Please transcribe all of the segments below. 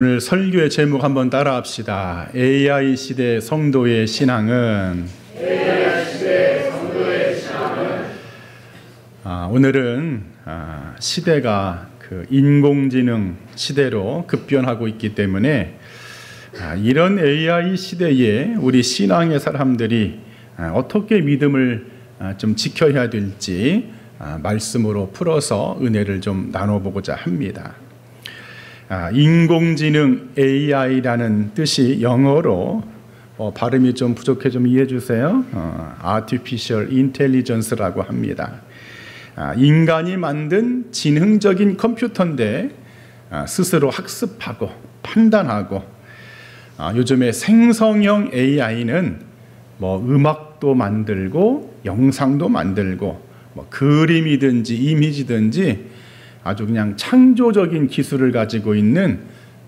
오늘 설교의 제목 한번 따라합시다. AI 시대 성도의 신앙은 오늘은 시대가 인공지능 시대로 급변하고 있기 때문에 이런 AI 시대에 우리 신앙의 사람들이 어떻게 믿음을 좀 지켜야 될지 말씀으로 풀어서 은혜를 좀 나눠보고자 합니다. 인공지능 AI라는 뜻이 영어로 발음이 좀 부족해 좀 이해해 주세요. Artificial Intelligence라고 합니다. 인간이 만든 지능적인 컴퓨터인데 스스로 학습하고 판단하고 요즘에 생성형 AI는 음악도 만들고 영상도 만들고 그림이든지 이미지든지 아주 그냥 창조적인 기술을 가지고 있는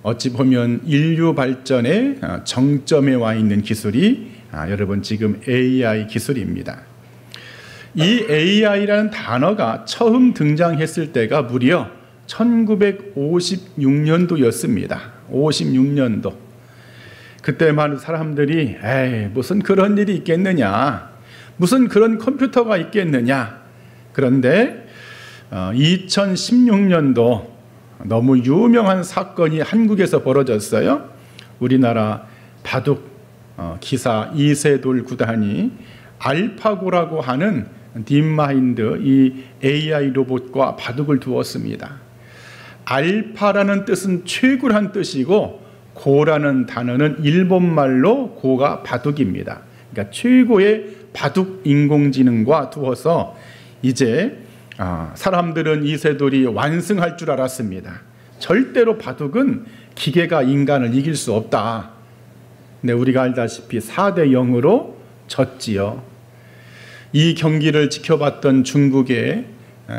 어찌 보면 인류 발전의 정점에 와 있는 기술이 여러분 지금 AI 기술입니다. 이 AI라는 단어가 처음 등장했을 때가 무려 1956년도였습니다. 56년도. 그때만 사람들이 무슨 그런 일이 있겠느냐, 무슨 그런 컴퓨터가 있겠느냐. 그런데 2016년도 너무 유명한 사건이 한국에서 벌어졌어요. 우리나라 바둑 기사 이세돌 구단이 알파고라고 하는 딥마인드 이 AI 로봇과 바둑을 두었습니다. 알파라는 뜻은 최고란 뜻이고 고라는 단어는 일본말로 고가 바둑입니다. 그러니까 최고의 바둑 인공지능과 두어서 이제 사람들은 이세돌이 완승할 줄 알았습니다. 절대로 바둑은 기계가 인간을 이길 수 없다. 근데 우리가 알다시피 4대 0으로 졌지요. 이 경기를 지켜봤던 중국의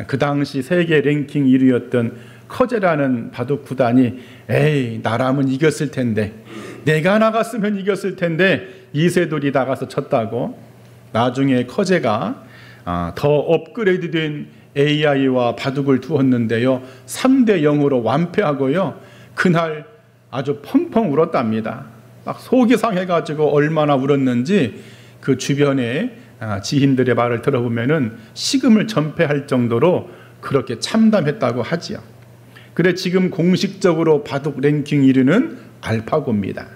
그 당시 세계 랭킹 1위였던 커제라는 바둑 구단이 나라면 이겼을 텐데, 내가 나갔으면 이겼을 텐데 이세돌이 나가서 졌다고. 나중에 커제가 더 업그레이드된 AI와 바둑을 두었는데요, 3대 0으로 완패하고요, 그날 아주 펑펑 울었답니다. 막 속이 상해가지고 얼마나 울었는지 그 주변에 지인들의 말을 들어보면은 식음을 전폐할 정도로 그렇게 참담했다고 하지요. 그래 지금 공식적으로 바둑 랭킹 1위는 알파고입니다.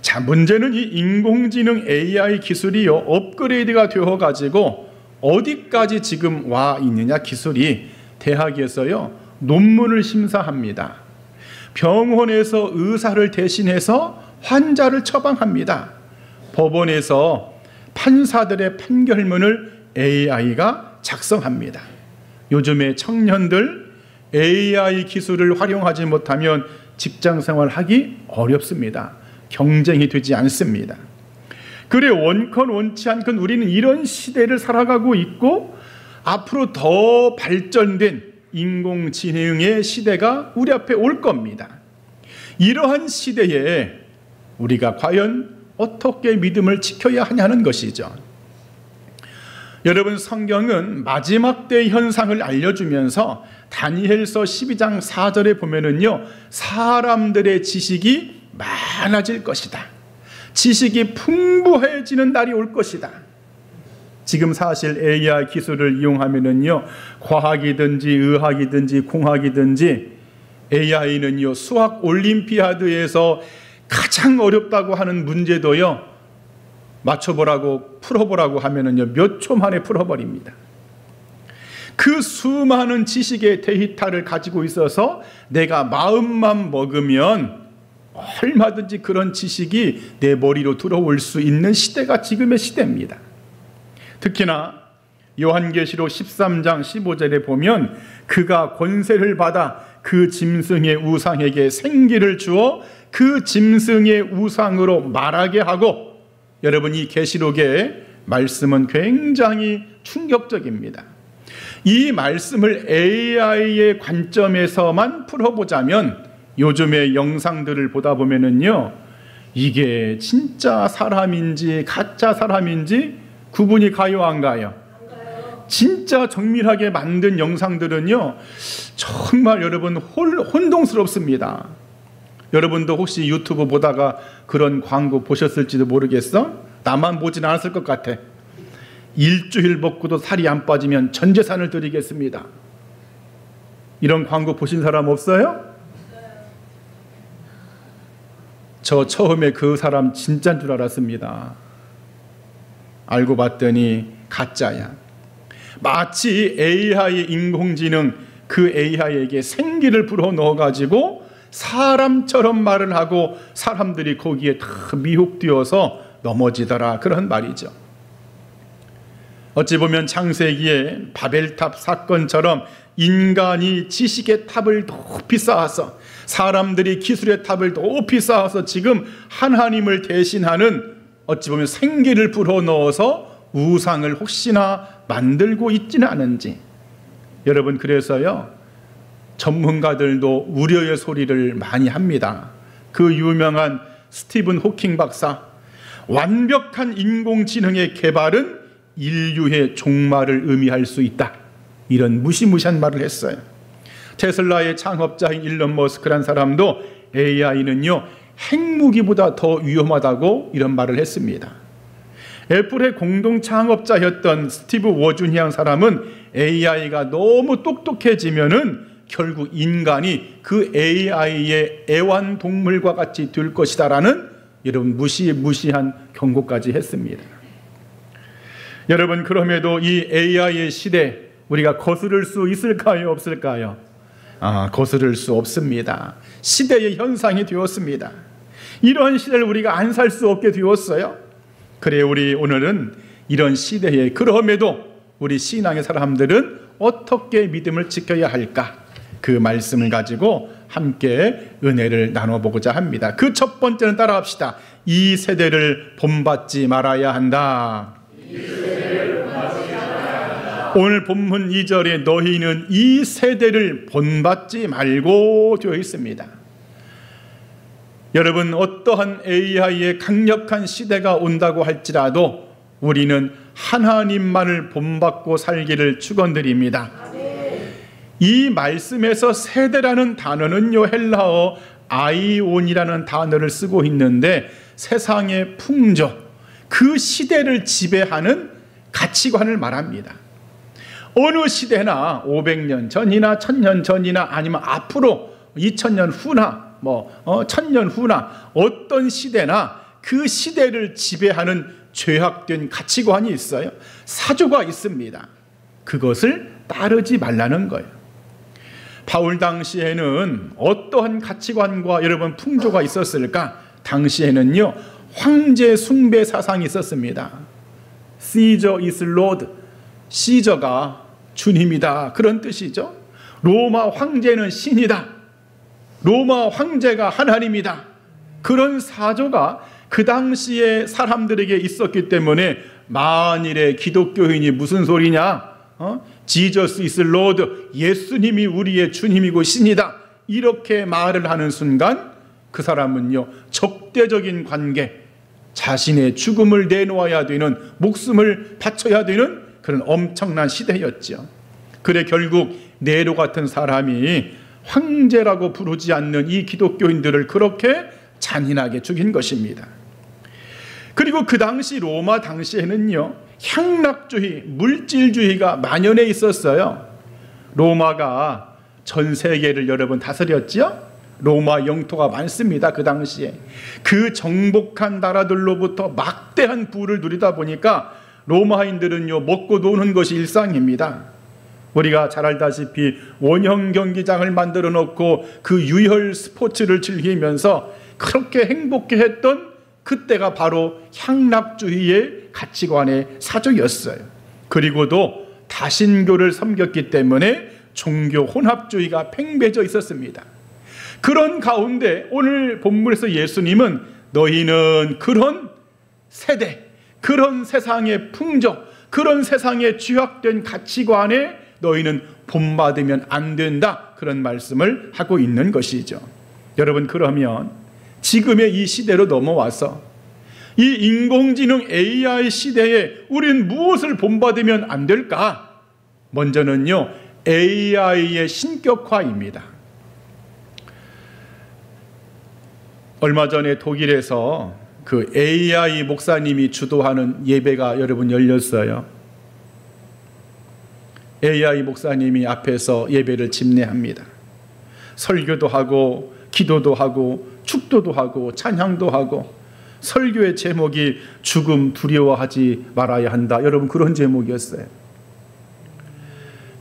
자, 문제는 이 인공지능 AI 기술이요, 업그레이드가 되어가지고 어디까지 지금 와 있느냐. 기술이 대학에서요 논문을 심사합니다. 병원에서 의사를 대신해서 환자를 처방합니다. 법원에서 판사들의 판결문을 AI가 작성합니다. 요즘에 청년들 AI 기술을 활용하지 못하면 직장생활 하기 어렵습니다. 경쟁이 되지 않습니다. 그래 원컨 원치 않건 우리는 이런 시대를 살아가고 있고 앞으로 더 발전된 인공지능의 시대가 우리 앞에 올 겁니다. 이러한 시대에 우리가 과연 어떻게 믿음을 지켜야 하냐는 것이죠. 여러분, 성경은 마지막 때의 현상을 알려주면서 다니엘서 12장 4절에 보면은요, 사람들의 지식이 많아질 것이다. 지식이 풍부해지는 날이 올 것이다. 지금 사실 AI 기술을 이용하면은요, 과학이든지 의학이든지 공학이든지 AI는요, 수학 올림피아드에서 가장 어렵다고 하는 문제도요, 맞춰보라고 풀어보라고 하면은요, 몇 초 만에 풀어버립니다. 그 수많은 지식의 데이터를 가지고 있어서 내가 마음만 먹으면 얼마든지 그런 지식이 내 머리로 들어올 수 있는 시대가 지금의 시대입니다. 특히나 요한계시록 13장 15절에 보면 그가 권세를 받아 그 짐승의 우상에게 생기를 주어 그 짐승의 우상으로 말하게 하고, 여러분 이 계시록의 말씀은 굉장히 충격적입니다. 이 말씀을 AI의 관점에서만 풀어보자면 요즘의 영상들을 보다 보면은요, 이게 진짜 사람인지 가짜 사람인지 구분이 가요, 안 가요? 진짜 정밀하게 만든 영상들은요, 정말 여러분 혼동스럽습니다. 여러분도 혹시 유튜브 보다가 그런 광고 보셨을지도 모르겠어? 나만 보진 않았을 것 같아. 일주일 먹고도 살이 안 빠지면 전 재산을 드리겠습니다. 이런 광고 보신 사람 없어요? 저 처음에 그 사람 진짜인 줄 알았습니다. 알고 봤더니 가짜야. 마치 AI 인공지능, 그 AI에게 생기를 불어넣어가지고 사람처럼 말을 하고 사람들이 거기에 다 미혹되어서 넘어지더라, 그런 말이죠. 어찌 보면 창세기의 바벨탑 사건처럼 인간이 지식의 탑을 높이 쌓아서, 사람들이 기술의 탑을 높이 쌓아서 지금 하나님을 대신하는, 어찌 보면 생기를 불어넣어서 우상을 혹시나 만들고 있지는 않은지. 여러분, 그래서요, 전문가들도 우려의 소리를 많이 합니다. 그 유명한 스티븐 호킹 박사, 완벽한 인공지능의 개발은 인류의 종말을 의미할 수 있다, 이런 무시무시한 말을 했어요. 테슬라의 창업자인 일론 머스크란 사람도 AI는요, 핵무기보다 더 위험하다고 이런 말을 했습니다. 애플의 공동 창업자였던 스티브 워주니앙 사람은 AI가 너무 똑똑해지면은 결국 인간이 그 AI의 애완동물과 같이 될 것이다라는, 여러분, 무시무시한 경고까지 했습니다. 여러분, 그럼에도 이 AI의 시대, 우리가 거스를 수 있을까요, 없을까요? 거스를 수 없습니다. 시대의 현상이 되었습니다. 이런 시대를 우리가 안 살 수 없게 되었어요. 그래, 우리 오늘은 이런 시대에 그럼에도 우리 신앙의 사람들은 어떻게 믿음을 지켜야 할까? 그 말씀을 가지고 함께 은혜를 나눠보고자 합니다. 그 첫 번째는 따라합시다. 이 세대를 본받지 말아야 한다. 오늘 본문 2절에 너희는 이 세대를 본받지 말고 되어 있습니다. 여러분, 어떠한 AI의 강력한 시대가 온다고 할지라도 우리는 하나님만을 본받고 살기를 축원드립니다. 이 말씀에서 세대라는 단어는요, 헬라어 아이온이라는 단어를 쓰고 있는데 세상의 풍조, 그 시대를 지배하는 가치관을 말합니다. 어느 시대나 500년 전이나 1000년 전이나 아니면 앞으로 2000년 후나 1000년 후나 어떤 시대나 그 시대를 지배하는 죄악된 가치관이 있어요. 사조가 있습니다. 그것을 따르지 말라는 거예요. 바울 당시에는 어떠한 가치관과 여러분 풍조가 있었을까? 당시에는요, 황제 숭배 사상이 있었습니다. Caesar is Lord, 시저가 주님이다, 그런 뜻이죠. 로마 황제는 신이다, 로마 황제가 하나님이다, 그런 사조가 그 당시에 사람들에게 있었기 때문에 만일에 기독교인이 무슨 소리냐, Jesus is Lord, 예수님이 우리의 주님이고 신이다, 이렇게 말을 하는 순간 그 사람은요, 적대적인 관계, 자신의 죽음을 내놓아야 되는, 목숨을 바쳐야 되는 그런 엄청난 시대였죠. 그래 결국 네로 같은 사람이 황제라고 부르지 않는 이 기독교인들을 그렇게 잔인하게 죽인 것입니다. 그리고 그 당시 로마 당시에는요, 향락주의, 물질주의가 만연해 있었어요. 로마가 전 세계를 여러분 다스렸죠. 로마 영토가 많습니다. 그 당시에 그 정복한 나라들로부터 막대한 부를 누리다 보니까 로마인들은요, 먹고 노는 것이 일상입니다. 우리가 잘 알다시피 원형 경기장을 만들어 놓고 그 유혈 스포츠를 즐기면서 그렇게 행복해했던 그때가 바로 향락주의의 가치관의 사조였어요. 그리고도 다신교를 섬겼기 때문에 종교 혼합주의가 팽배져 있었습니다. 그런 가운데 오늘 본문에서 예수님은 너희는 그런 세대, 그런 세상의 풍조, 그런 세상의 죄악된 가치관에 너희는 본받으면 안 된다, 그런 말씀을 하고 있는 것이죠. 여러분, 그러면 지금의 이 시대로 넘어와서 이 인공지능 AI 시대에 우리는 무엇을 본받으면 안 될까? 먼저는요, AI의 신격화입니다. 얼마 전에 독일에서 그 AI 목사님이 주도하는 예배가 여러분 열렸어요. AI 목사님이 앞에서 예배를 집례합니다. 설교도 하고 기도도 하고 축도도 하고 찬양도 하고, 설교의 제목이 죽음 두려워하지 말아야 한다. 여러분, 그런 제목이었어요.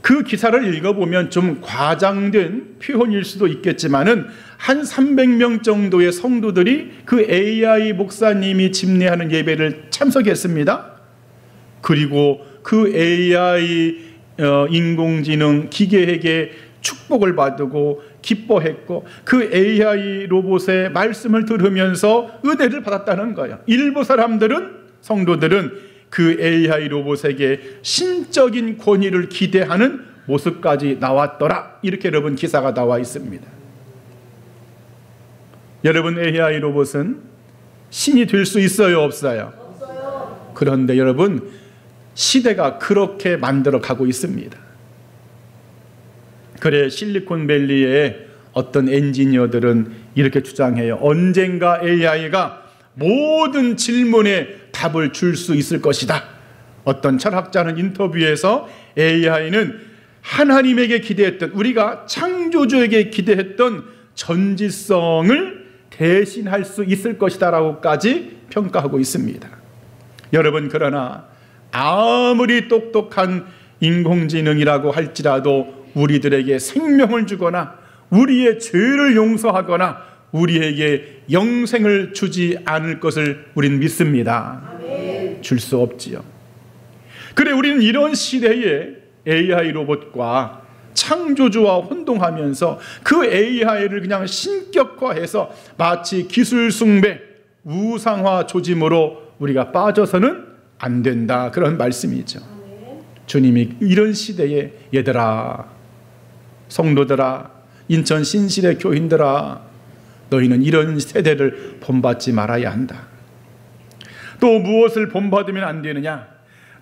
그 기사를 읽어보면 좀 과장된 표현일 수도 있겠지만은 한 300명 정도의 성도들이 그 AI 목사님이 집례하는 예배를 참석했습니다. 그리고 그 AI 인공지능 기계에게 축복을 받고 기뻐했고, 그 AI 로봇의 말씀을 들으면서 은혜를 받았다는 거예요. 일부 사람들은, 성도들은 그 AI 로봇에게 신적인 권위를 기대하는 모습까지 나왔더라. 이렇게 여러분 기사가 나와 있습니다. 여러분, AI 로봇은 신이 될 수 있어요, 없어요? 없어요. 그런데 여러분, 시대가 그렇게 만들어 가고 있습니다. 그래, 실리콘밸리의 어떤 엔지니어들은 이렇게 주장해요. 언젠가 AI가 모든 질문에 답을 줄 수 있을 것이다. 어떤 철학자는 인터뷰에서 AI는 하나님에게 기대했던, 우리가 창조주에게 기대했던 전지성을 대신할 수 있을 것이다 라고까지 평가하고 있습니다. 여러분, 그러나 아무리 똑똑한 인공지능이라고 할지라도 우리들에게 생명을 주거나 우리의 죄를 용서하거나 우리에게 영생을 주지 않을 것을 우리는 믿습니다. 줄 수 없지요. 그래, 우리는 이런 시대에 AI 로봇과 창조주와 혼동하면서 그 AI를 그냥 신격화해서 마치 기술 숭배, 우상화 조짐으로 우리가 빠져서는 안 된다, 그런 말씀이죠. 주님이 이런 시대에, 얘들아, 성도들아, 인천 신실의 교인들아, 너희는 이런 세대를 본받지 말아야 한다. 또 무엇을 본받으면 안 되느냐?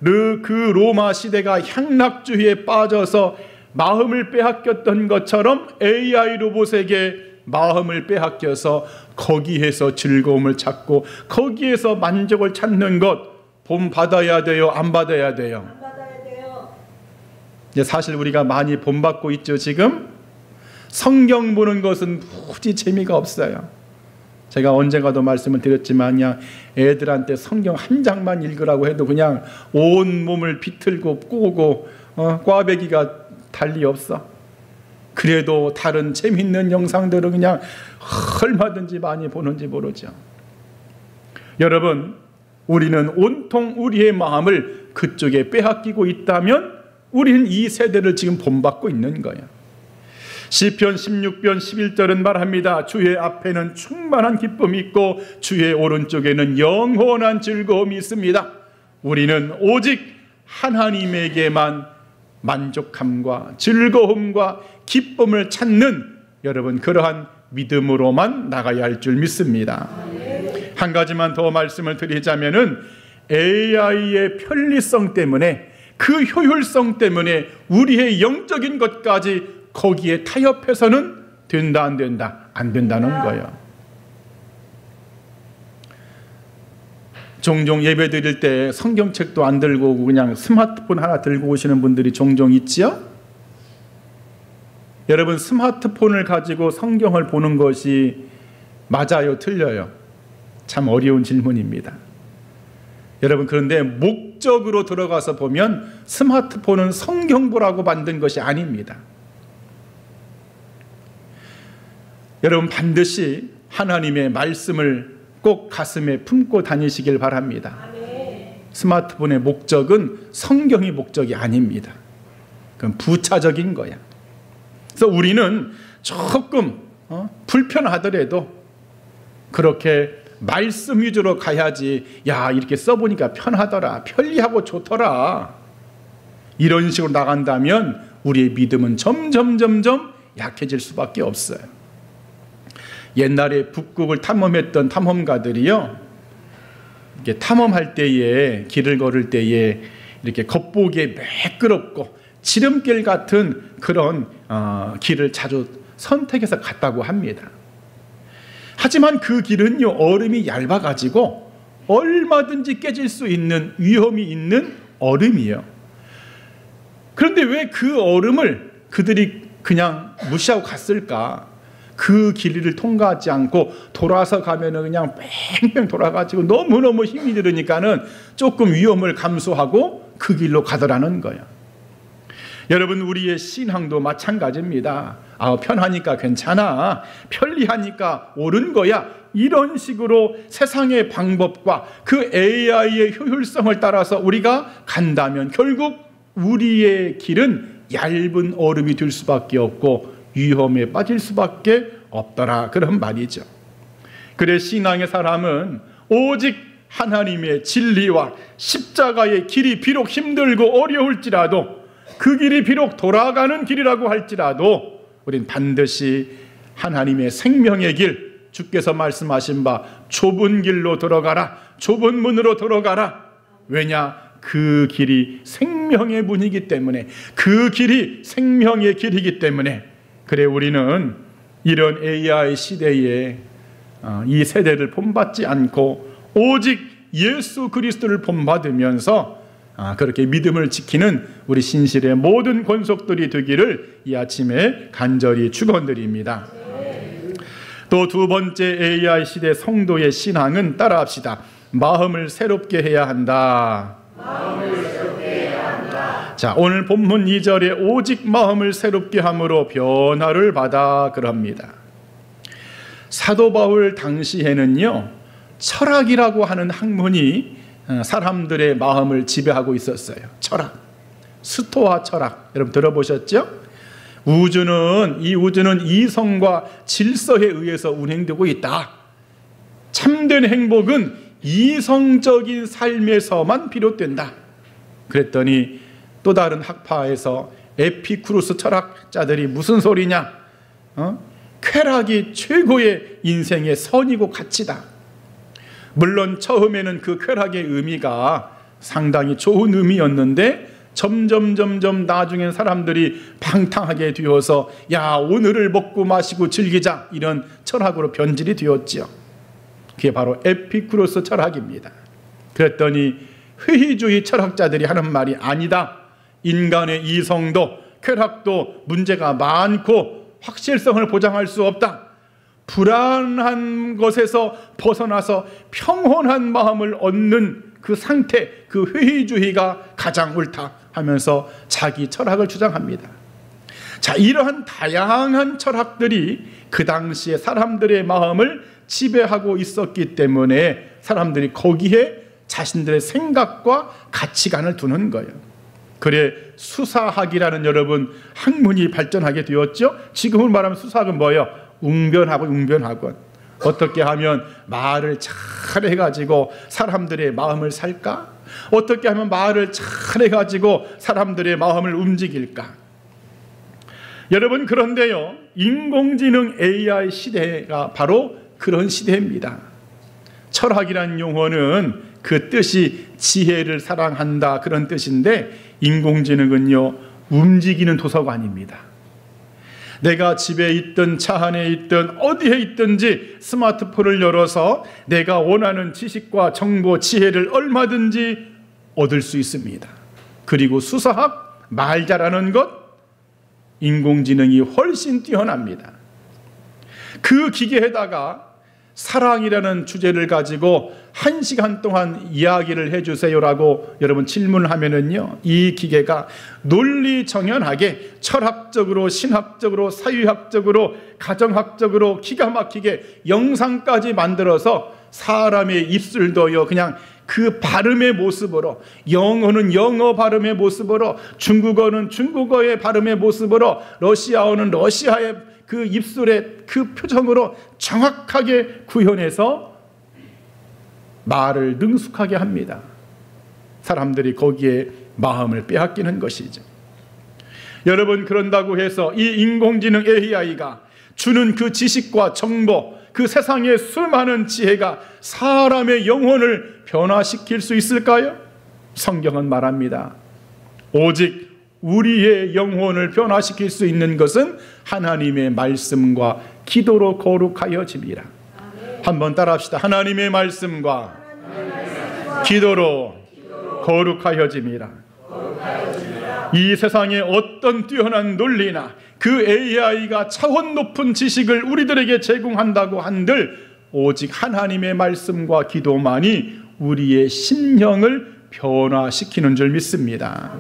그 로마 시대가 향락주의에 빠져서 마음을 빼앗겼던 것처럼 AI 로봇에게 마음을 빼앗겨서 거기에서 즐거움을 찾고 거기에서 만족을 찾는 것, 본받아야 돼요, 안 받아야 돼요? 안 받아야 돼요. 사실 우리가 많이 본받고 있죠. 지금 성경 보는 것은 무지 재미가 없어요. 제가 언젠가도 말씀을 드렸지만, 그냥 애들한테 성경 한 장만 읽으라고 해도 그냥 온 몸을 비틀고 꼬고 꽈배기가 달리 없어. 그래도 다른 재밌는 영상들은 그냥 얼마든지 많이 보는지 모르죠. 여러분, 우리는 온통 우리의 마음을 그쪽에 빼앗기고 있다면 우리는 이 세대를 지금 본받고 있는 거예요. 시편 16편 11절은 말합니다. 주의 앞에는 충만한 기쁨이 있고 주의 오른쪽에는 영원한 즐거움이 있습니다. 우리는 오직 하나님에게만 만족함과 즐거움과 기쁨을 찾는, 여러분, 그러한 믿음으로만 나가야 할 줄 믿습니다. 한 가지만 더 말씀을 드리자면은, AI의 편리성 때문에, 그 효율성 때문에 우리의 영적인 것까지 거기에 타협해서는 된다, 안 된다? 안 된다는 거예요. 종종 예배 드릴 때 성경책도 안 들고 오고 그냥 스마트폰 하나 들고 오시는 분들이 종종 있지요? 여러분, 스마트폰을 가지고 성경을 보는 것이 맞아요, 틀려요? 참 어려운 질문입니다. 여러분, 그런데 목적으로 들어가서 보면 스마트폰은 성경 보라고 만든 것이 아닙니다. 여러분, 반드시 하나님의 말씀을 꼭 가슴에 품고 다니시길 바랍니다. 스마트폰의 목적은 성경이 목적이 아닙니다. 그건 부차적인 거야. 그래서 우리는 조금 불편하더라도 그렇게 말씀 위주로 가야지, 야, 이렇게 써보니까 편하더라, 편리하고 좋더라, 이런 식으로 나간다면 우리의 믿음은 점점 약해질 수밖에 없어요. 옛날에 북극을 탐험했던 탐험가들이요, 이렇게 탐험할 때에, 길을 걸을 때에 이렇게 겉보기에 매끄럽고 지름길 같은 그런 길을 자주 선택해서 갔다고 합니다. 하지만 그 길은요, 얼음이 얇아가지고 얼마든지 깨질 수 있는 위험이 있는 얼음이에요. 그런데 왜 그 얼음을 그들이 그냥 무시하고 갔을까? 그 길이를 통과하지 않고 돌아서 가면은 그냥 뺑뺑 돌아가지고 너무너무 힘이 들으니까는 조금 위험을 감수하고 그 길로 가더라는 거예요. 여러분, 우리의 신앙도 마찬가지입니다. 편하니까 괜찮아, 편리하니까 옳은 거야, 이런 식으로 세상의 방법과 그 AI의 효율성을 따라서 우리가 간다면 결국 우리의 길은 얇은 얼음이 될 수밖에 없고 위험에 빠질 수밖에 없더라, 그런 말이죠. 그래 신앙의 사람은 오직 하나님의 진리와 십자가의 길이 비록 힘들고 어려울지라도, 그 길이 비록 돌아가는 길이라고 할지라도 우린 반드시 하나님의 생명의 길, 주께서 말씀하신 바 좁은 길로 들어가라, 좁은 문으로 들어가라. 왜냐? 그 길이 생명의 문이기 때문에, 그 길이 생명의 길이기 때문에. 그래 우리는 이런 AI 시대에 이 세대를 본받지 않고 오직 예수 그리스도를 본받으면서 그렇게 믿음을 지키는 우리 신실의 모든 권속들이 되기를 이 아침에 간절히 축원드립니다. 또 두 번째 AI 시대 성도의 신앙은 따라합시다. 마음을 새롭게 해야 한다. 자, 오늘 본문 2절에 오직 마음을 새롭게 함으로 변화를 받아 그럽니다. 사도 바울 당시에는요, 철학이라고 하는 학문이 사람들의 마음을 지배하고 있었어요. 철학, 스토아 철학, 여러분 들어보셨죠? 이 우주는 이성과 질서에 의해서 운행되고 있다. 참된 행복은 이성적인 삶에서만 비롯된다. 그랬더니 또 다른 학파에서 에피쿠로스 철학자들이 무슨 소리냐? 쾌락이 최고의 인생의 선이고 가치다. 물론 처음에는 그 쾌락의 의미가 상당히 좋은 의미였는데 점점 나중엔 사람들이 방탕하게 되어서 야, 오늘을 먹고 마시고 즐기자, 이런 철학으로 변질이 되었지요. 그게 바로 에피쿠로스 철학입니다. 그랬더니 회의주의 철학자들이 하는 말이 아니다. 인간의 이성도 쾌락도 문제가 많고 확실성을 보장할 수 없다. 불안한 것에서 벗어나서 평온한 마음을 얻는 그 상태, 그 회의주의가 가장 옳다 하면서 자기 철학을 주장합니다. 자, 이러한 다양한 철학들이 그 당시에 사람들의 마음을 지배하고 있었기 때문에 사람들이 거기에 자신들의 생각과 가치관을 두는 거예요. 그래 수사학이라는 여러분 학문이 발전하게 되었죠. 지금은 말하면 수사학은 뭐예요? 웅변학원. 어떻게 하면 말을 잘 해가지고 사람들의 마음을 살까? 어떻게 하면 말을 잘 해가지고 사람들의 마음을 움직일까? 여러분, 그런데요, 인공지능 AI 시대가 바로 그런 시대입니다. 철학이라는 용어는 그 뜻이 지혜를 사랑한다, 그런 뜻인데 인공지능은요, 움직이는 도서관입니다. 내가 집에 있든 차 안에 있든 어디에 있든지 스마트폰을 열어서 내가 원하는 지식과 정보, 지혜를 얼마든지 얻을 수 있습니다. 그리고 수사학, 말 잘하는 것, 인공지능이 훨씬 뛰어납니다. 그 기계에다가 사랑이라는 주제를 가지고 1시간 동안 이야기를 해주세요라고 여러분 질문을 하면은요, 이 기계가 논리정연하게 철학적으로, 신학적으로, 사회학적으로, 가정학적으로 기가 막히게 영상까지 만들어서 사람의 입술도요, 그냥 그 발음의 모습으로, 영어는 영어 발음의 모습으로, 중국어는 중국어의 발음의 모습으로, 러시아어는 러시아의 그 입술의 그 표정으로 정확하게 구현해서 말을 능숙하게 합니다. 사람들이 거기에 마음을 빼앗기는 것이죠. 여러분, 그런다고 해서 이 인공지능 AI가 주는 그 지식과 정보, 그 세상의 수많은 지혜가 사람의 영혼을 변화시킬 수 있을까요? 성경은 말합니다. 오직 우리의 영혼을 변화시킬 수 있는 것은 하나님의 말씀과 기도로 거룩하여짐이라. 한번 따라합시다. 하나님의 말씀과 기도로 거룩하여짐이라. 이 세상에 어떤 뛰어난 논리나 그 AI가 차원 높은 지식을 우리들에게 제공한다고 한들 오직 하나님의 말씀과 기도만이 우리의 심령을 변화시키는 줄 믿습니다.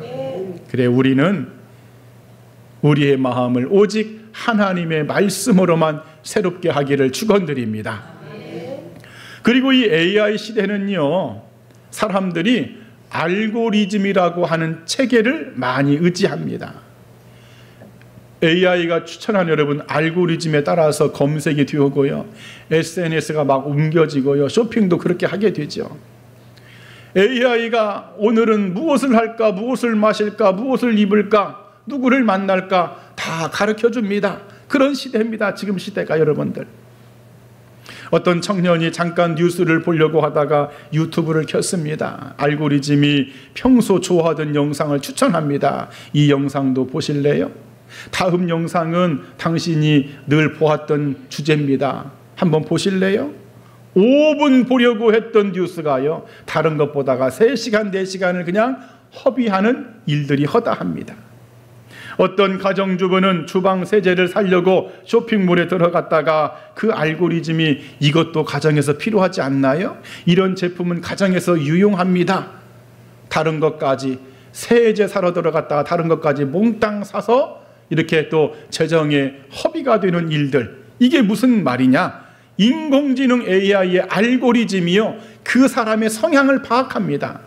그래, 우리는 우리의 마음을 오직 하나님의 말씀으로만 새롭게 하기를 축원드립니다. 그리고 이 AI 시대는요, 사람들이 알고리즘이라고 하는 체계를 많이 의지합니다. AI가 추천한 여러분 알고리즘에 따라서 검색이 되고요, SNS가 막 옮겨지고요, 쇼핑도 그렇게 하게 되죠. AI가 오늘은 무엇을 할까, 무엇을 마실까, 무엇을 입을까, 누구를 만날까 다 가르쳐 줍니다. 그런 시대입니다. 지금 시대가. 여러분들, 어떤 청년이 잠깐 뉴스를 보려고 하다가 유튜브를 켰습니다. 알고리즘이 평소 좋아하던 영상을 추천합니다. 이 영상도 보실래요? 다음 영상은 당신이 늘 보았던 주제입니다. 한번 보실래요? 5분 보려고 했던 뉴스가요, 다른 것보다가 3시간, 4시간을 그냥 허비하는 일들이 허다합니다. 어떤 가정주부는 주방 세제를 사려고 쇼핑몰에 들어갔다가 그 알고리즘이 이것도 가정에서 필요하지 않나요? 이런 제품은 가정에서 유용합니다. 다른 것까지 세제 사러 들어갔다가 다른 것까지 몽땅 사서 이렇게 또 재정에 허비가 되는 일들, 이게 무슨 말이냐? 인공지능 AI의 알고리즘이요, 그 사람의 성향을 파악합니다.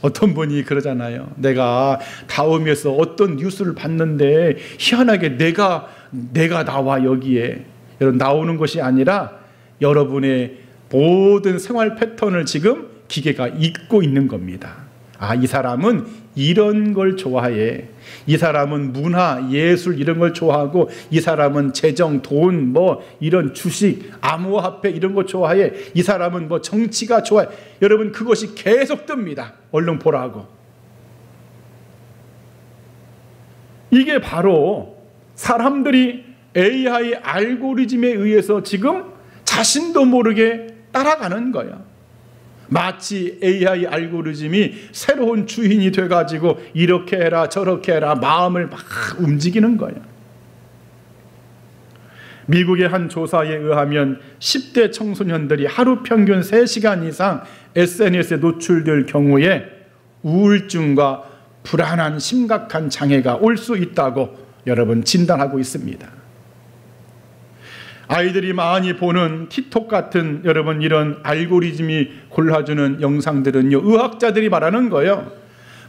어떤 분이 그러잖아요. 내가 다음에서 어떤 뉴스를 봤는데 희한하게 내가 나와 여기에. 여러분, 나오는 것이 아니라 여러분의 모든 생활 패턴을 지금 기계가 읽고 있는 겁니다. 아, 이 사람은 이런 걸 좋아해. 이 사람은 문화, 예술 이런 걸 좋아하고, 이 사람은 재정, 돈, 뭐 이런 주식, 암호화폐 이런 거 좋아해. 이 사람은 뭐 정치가 좋아해. 여러분, 그것이 계속 뜹니다. 얼른 보라고. 이게 바로 사람들이 AI 알고리즘에 의해서 지금 자신도 모르게 따라가는 거예요. 마치 AI 알고리즘이 새로운 주인이 돼가지고 이렇게 해라 저렇게 해라 마음을 막 움직이는 거예요. 미국의 한 조사에 의하면 10대 청소년들이 하루 평균 3시간 이상 SNS에 노출될 경우에 우울증과 불안한 심각한 장애가 올 수 있다고 여러분 진단하고 있습니다. 아이들이 많이 보는 틱톡 같은 여러분 이런 알고리즘이 골라주는 영상들은요, 의학자들이 말하는 거예요.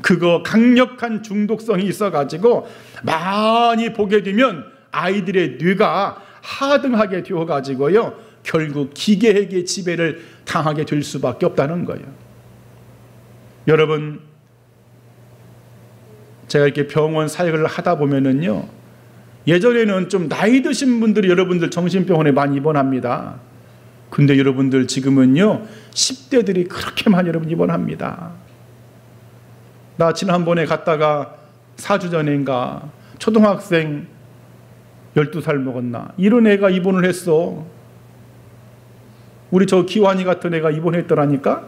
그거 강력한 중독성이 있어가지고 많이 보게 되면 아이들의 뇌가 하등하게 되어가지고요, 결국 기계에게 지배를 당하게 될 수밖에 없다는 거예요. 여러분, 제가 이렇게 병원 사역을 하다 보면은요, 예전에는 좀 나이 드신 분들이 여러분들 정신병원에 많이 입원합니다. 근데 여러분들 지금은요, 10대들이 그렇게 많이 여러분 입원합니다. 나 지난번에 갔다가 4주 전인가 초등학생 12살 먹었나 이런 애가 입원을 했어. 우리 저 기환이 같은 애가 입원했더라니까.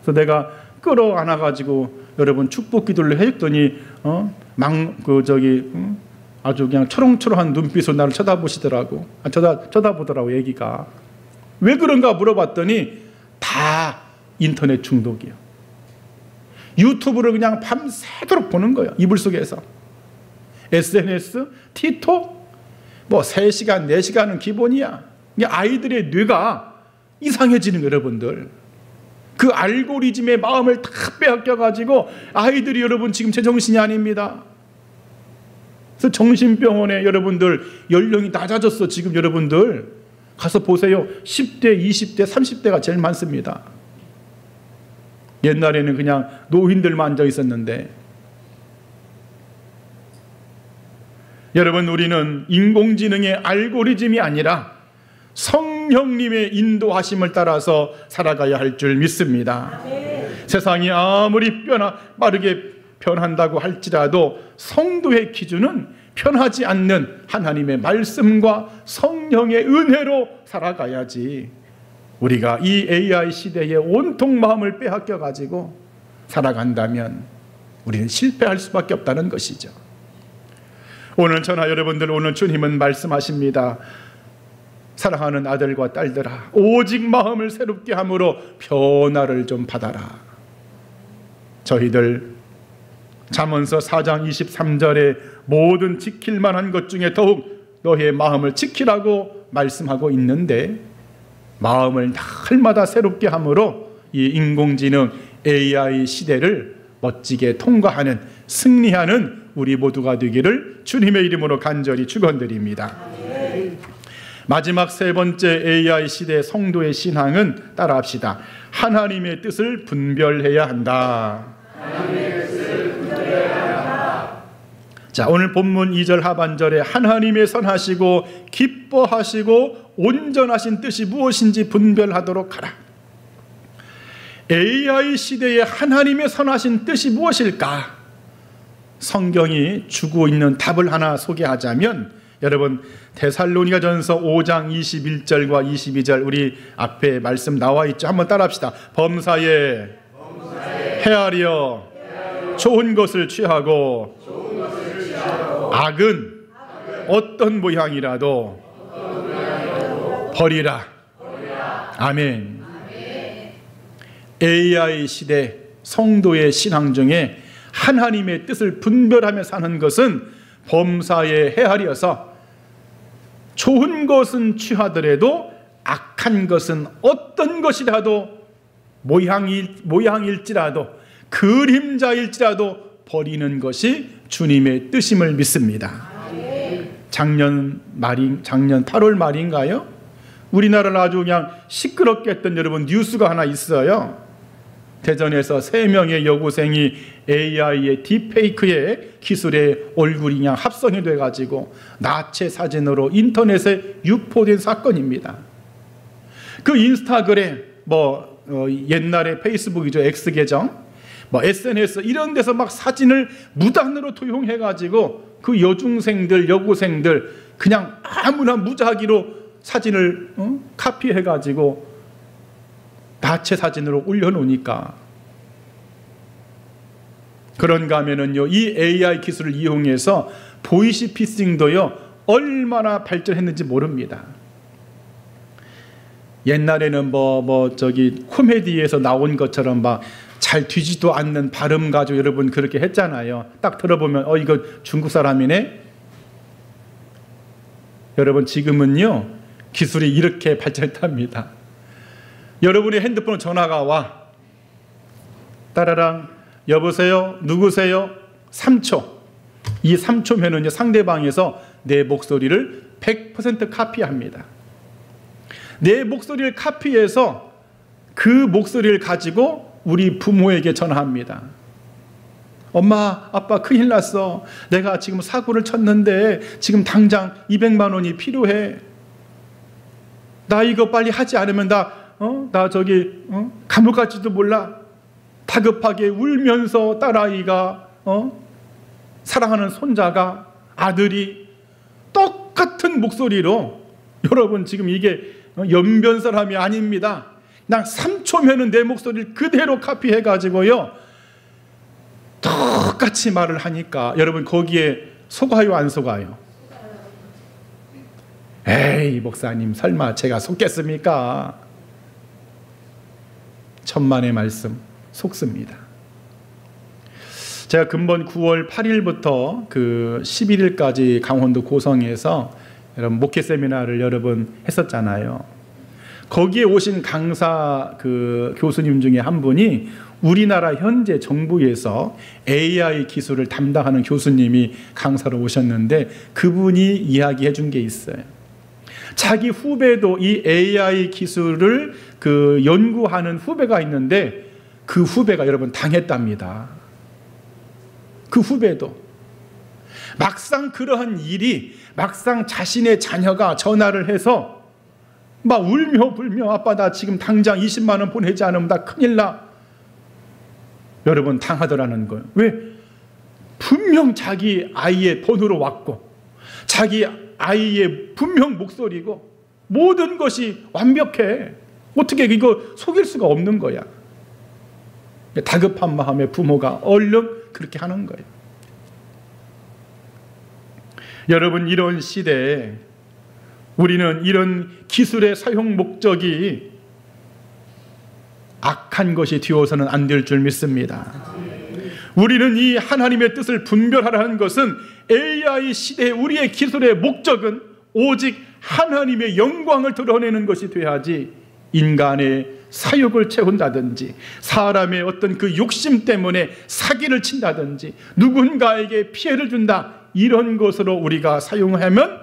그래서 내가 끌어안아가지고 여러분 축복 기도를 했더니 아주 그냥 초롱초롱한 눈빛으로 나를 쳐다보시더라고. 쳐다보더라고, 애기가. 왜 그런가 물어봤더니 다 인터넷 중독이에요. 유튜브를 그냥 밤새도록 보는 거예요. 이불 속에서. SNS, 틱톡, 뭐 3시간, 4시간은 기본이야. 아이들의 뇌가 이상해지는 거예요, 여러분들. 그 알고리즘의 마음을 다 빼앗겨가지고 아이들이 여러분 지금 제정신이 아닙니다. 그래서 정신병원에 여러분들 연령이 낮아졌어. 지금 여러분들 가서 보세요. 10대, 20대, 30대가 제일 많습니다. 옛날에는 그냥 노인들만 앉아 있었는데, 여러분, 우리는 인공지능의 알고리즘이 아니라 성령님의 인도하심을 따라서 살아가야 할 줄 믿습니다. 세상이 아무리 빠르게 변한다고 할지라도 성도의 기준은 편하지 않는 하나님의 말씀과 성령의 은혜로 살아가야지, 우리가 이 AI 시대에 온통 마음을 빼앗겨 가지고 살아간다면 우리는 실패할 수밖에 없다는 것이죠. 오늘 저나 여러분들, 오늘 주님은 말씀하십니다. 사랑하는 아들과 딸들아, 오직 마음을 새롭게 함으로 변화를 좀 받아라. 저희들 잠언서 4장 23절에 모든 지킬 만한 것 중에 더욱 너의 마음을 지키라고 말씀하고 있는데, 마음을 날마다 새롭게 함으로 이 인공지능 AI 시대를 멋지게 통과하는, 승리하는 우리 모두가 되기를 주님의 이름으로 간절히 축원드립니다. 마지막 세 번째 AI 시대 성도의 신앙은 따라합시다. 하나님의 뜻을 분별해야 한다. 자, 오늘 본문 2절 하반절에 하나님의 선하시고 기뻐하시고 온전하신 뜻이 무엇인지 분별하도록 하라. AI 시대에 하나님의 선하신 뜻이 무엇일까? 성경이 주고 있는 답을 하나 소개하자면, 여러분 데살로니가전서 5장 21절과 22절 우리 앞에 말씀 나와 있죠. 한번 따라합시다. 범사에 헤아려 좋은 것을 취하고 악은 어떤 모양이라도 버리라. 아멘. AI 시대 성도의 신앙 중에 하나님의 뜻을 분별하며 사는 것은 범사에 헤아려서 좋은 것은 취하더라도 악한 것은 어떤 것이라도 모양일지라도 그림자일지라도 버리는 것이 주님의 뜻임을 믿습니다. 작년 8월 말인가요? 우리나라를 아주 그냥 시끄럽게 했던 여러분 뉴스가 하나 있어요. 대전에서 3명의 여고생이 AI의 딥페이크의 기술에 얼굴이 그냥 합성이 돼가지고 나체 사진으로 인터넷에 유포된 사건입니다. 그 인스타그램, 옛날에 페이스북이죠, X 계정, SNS 이런 데서 막 사진을 무단으로 도용해가지고 그 여중생들, 여고생들 그냥 아무나 무작위로 사진을 카피해가지고 나체 사진으로 올려놓으니까, 그런가 하면은요, 이 AI 기술을 이용해서 보이시피싱도요 얼마나 발전했는지 모릅니다. 옛날에는 코미디에서 나온 것처럼 막 잘 되지도 않는 발음 가지고 여러분 그렇게 했잖아요. 딱 들어보면 이거 중국 사람이네. 여러분 지금은요 기술이 이렇게 발전했답니다. 여러분의 핸드폰 전화가 와. 따라랑, 여보세요? 누구세요? 3초. 이 3초면은요 상대방에서 내 목소리를 100% 카피합니다. 내 목소리를 카피해서 그 목소리를 가지고 우리 부모에게 전화합니다. 엄마, 아빠 큰일 났어. 내가 지금 사고를 쳤는데 지금 당장 200만 원이 필요해. 나 이거 빨리 하지 않으면 감옥 갈지도 몰라. 다급하게 울면서 딸아이가 사랑하는 손자가, 아들이 똑같은 목소리로, 여러분 지금 이게 연변 사람이 아닙니다. 난 3초면은 내 목소리를 그대로 카피해가지고요 똑같이 말을 하니까 여러분 거기에 속아요 안 속아요? 에이 목사님 설마 제가 속겠습니까? 천만의 말씀 속습니다. 제가 금번 9월 8일부터 그 11일까지 강원도 고성에서 여러분 목회 세미나를 여러분 했었잖아요. 거기에 오신 강사 교수님 중에 한 분이 우리나라 현재 정부에서 AI 기술을 담당하는 교수님이 강사로 오셨는데, 그분이 이야기해 준 게 있어요. 자기 후배도 이 AI 기술을 연구하는 후배가 있는데 그 후배가 여러분 당했답니다. 그 후배도 막상 그러한 일이, 막상 자신의 자녀가 전화를 해서 막 울며 불며, 아빠 나 지금 당장 20만 원 보내지 않으면 나 큰일 나. 여러분 당하더라는 거예요. 왜? 분명 자기 아이의 번호로 왔고 자기 아이의 분명 목소리고 모든 것이 완벽해. 어떻게 이거 속일 수가 없는 거야. 다급한 마음에 부모가 얼른 그렇게 하는 거예요. 여러분, 이런 시대에 우리는 이런 기술의 사용 목적이 악한 것이 되어서는 안 될 줄 믿습니다. 우리는 이 하나님의 뜻을 분별하라는 것은 AI 시대의 우리의 기술의 목적은 오직 하나님의 영광을 드러내는 것이 돼야지 인간의 사욕을 채운다든지 사람의 어떤 그 욕심 때문에 사기를 친다든지 누군가에게 피해를 준다 이런 것으로 우리가 사용하면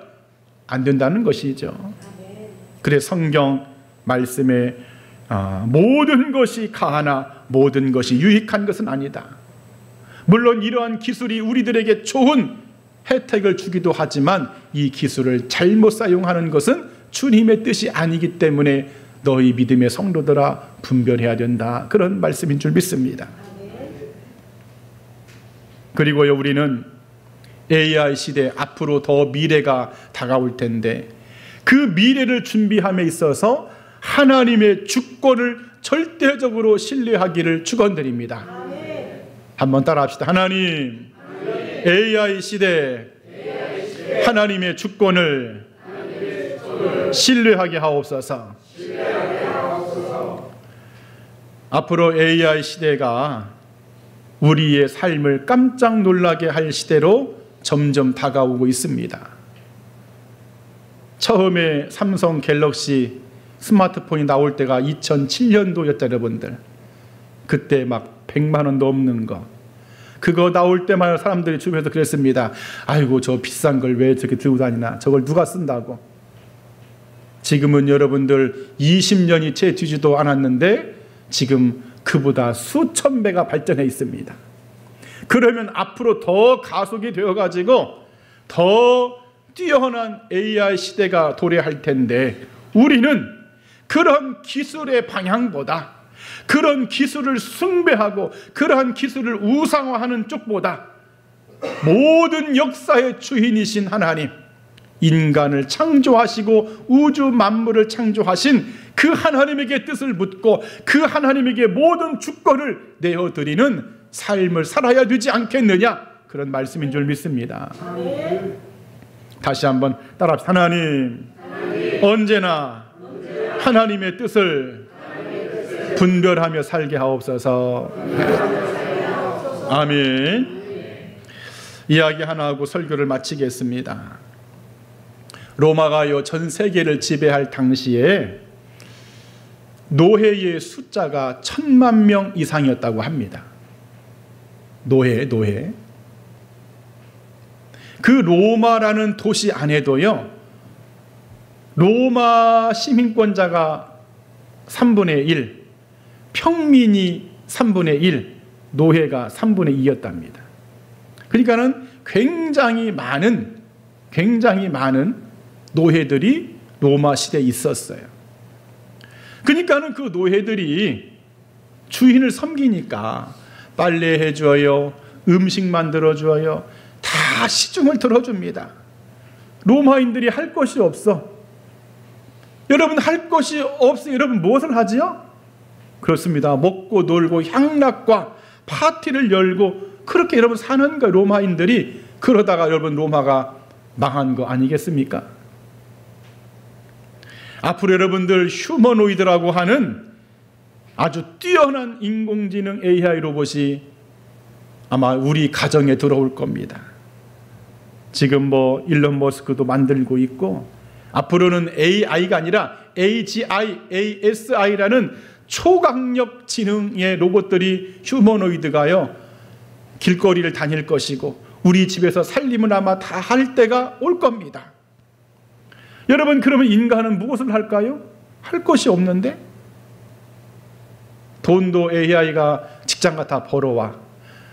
안 된다는 것이죠. 그래서 성경 말씀에 모든 것이 가하나 모든 것이 유익한 것은 아니다. 물론 이러한 기술이 우리들에게 좋은 혜택을 주기도 하지만 이 기술을 잘못 사용하는 것은 주님의 뜻이 아니기 때문에 너희 믿음의 성도들아 분별해야 된다. 그런 말씀인 줄 믿습니다. 그리고요, 우리는 AI 시대 앞으로 더 미래가 다가올 텐데 그 미래를 준비함에 있어서 하나님의 주권을 절대적으로 신뢰하기를 축원드립니다. 한번 따라합시다. 하나님, AI 시대 하나님의 주권을 신뢰하게 하옵소서. 앞으로 AI 시대가 우리의 삶을 깜짝 놀라게 할 시대로 점점 다가오고 있습니다. 처음에 삼성 갤럭시 스마트폰이 나올 때가 2007년도였죠, 여러분들. 그때 막 100만 원도 없는 거. 그거 나올 때마다 사람들이 주변에서 그랬습니다. 아이고, 저 비싼 걸 왜 저렇게 들고 다니나. 저걸 누가 쓴다고. 지금은 여러분들 20년이 채 되지도 않았는데 지금 그보다 수천 배가 발전해 있습니다. 그러면 앞으로 더 가속이 되어가지고 더 뛰어난 AI 시대가 도래할 텐데 우리는 그런 기술의 방향보다 그런 기술을 숭배하고 그러한 기술을 우상화하는 쪽보다 모든 역사의 주인이신 하나님, 인간을 창조하시고 우주 만물을 창조하신 그 하나님에게 뜻을 묻고 그 하나님에게 모든 주권을 내어드리는 삶을 살아야 되지 않겠느냐, 그런 말씀인 줄 믿습니다. 다시 한번 따라합시다. 하나님, 언제나 하나님의 뜻을 분별하며 살게 하옵소서. 아멘. 이야기 하나 하고 설교를 마치겠습니다. 로마가요 전 세계를 지배할 당시에 노예의 숫자가 1000만 명 이상이었다고 합니다. 노예. 그 로마라는 도시 안에도요, 로마 시민권자가 3분의 1, 평민이 3분의 1, 노예가 3분의 2였답니다. 그러니까는 굉장히 많은 노예들이 로마 시대에 있었어요. 그러니까는 그 노예들이 주인을 섬기니까 빨래해줘요, 음식 만들어줘요, 다 시중을 들어줍니다. 로마인들이 할 것이 없어. 여러분, 할 것이 없어. 여러분 무엇을 하지요? 그렇습니다. 먹고 놀고 향락과 파티를 열고 그렇게 여러분 사는 거예요, 로마인들이. 그러다가 여러분 로마가 망한 거 아니겠습니까? 앞으로 여러분들 휴머노이드라고 하는 아주 뛰어난 인공지능 AI 로봇이 아마 우리 가정에 들어올 겁니다. 지금 일론 머스크도 만들고 있고, 앞으로는 AI가 아니라 AGI, ASI라는 초강력 지능의 로봇들이, 휴머노이드가요 길거리를 다닐 것이고 우리 집에서 살림을 아마 다 할 때가 올 겁니다. 여러분, 그러면 인간은 무엇을 할까요? 할 것이 없는데? 돈도 AI가 직장 갖다 벌어와.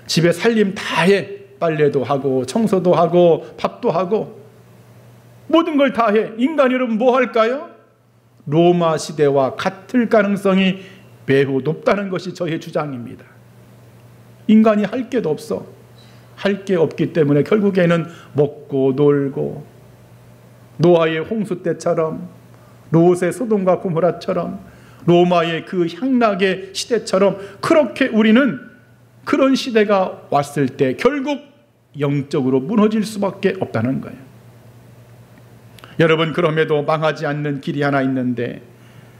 집에 살림 다 해. 빨래도 하고 청소도 하고 밥도 하고 모든 걸 다 해. 인간 여러분 뭐 할까요? 로마 시대와 같을 가능성이 매우 높다는 것이 저의 주장입니다. 인간이 할 게도 없어. 할 게 없기 때문에 결국에는 먹고 놀고, 노아의 홍수 때처럼, 롯의 소돔과 고모라처럼, 로마의 그 향락의 시대처럼 그렇게 우리는 그런 시대가 왔을 때 결국 영적으로 무너질 수밖에 없다는 거예요. 여러분, 그럼에도 망하지 않는 길이 하나 있는데,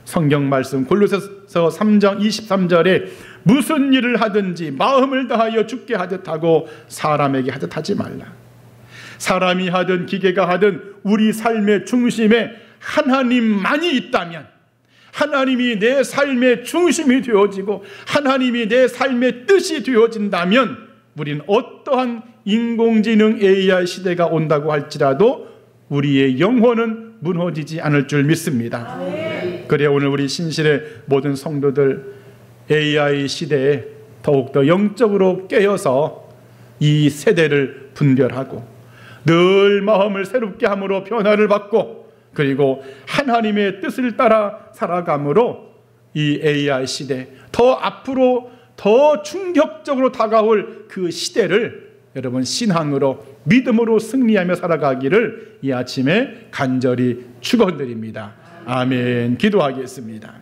성경 말씀 골로새서 3장 23절에 무슨 일을 하든지 마음을 다하여 주께 하듯 하고 사람에게 하듯 하지 말라. 사람이 하든 기계가 하든 우리 삶의 중심에 하나님만이 있다면, 하나님이 내 삶의 중심이 되어지고 하나님이 내 삶의 뜻이 되어진다면, 우리는 어떠한 인공지능 AI 시대가 온다고 할지라도 우리의 영혼은 무너지지 않을 줄 믿습니다. 그래 오늘 우리 신실의 모든 성도들, AI 시대에 더욱더 영적으로 깨어서 이 세대를 분별하고 늘 마음을 새롭게 함으로 변화를 받고, 그리고 하나님의 뜻을 따라 살아감으로 이 AI 시대, 더 앞으로 더 충격적으로 다가올 그 시대를 여러분 신앙으로, 믿음으로 승리하며 살아가기를 이 아침에 간절히 축원드립니다. 아멘. 기도하겠습니다.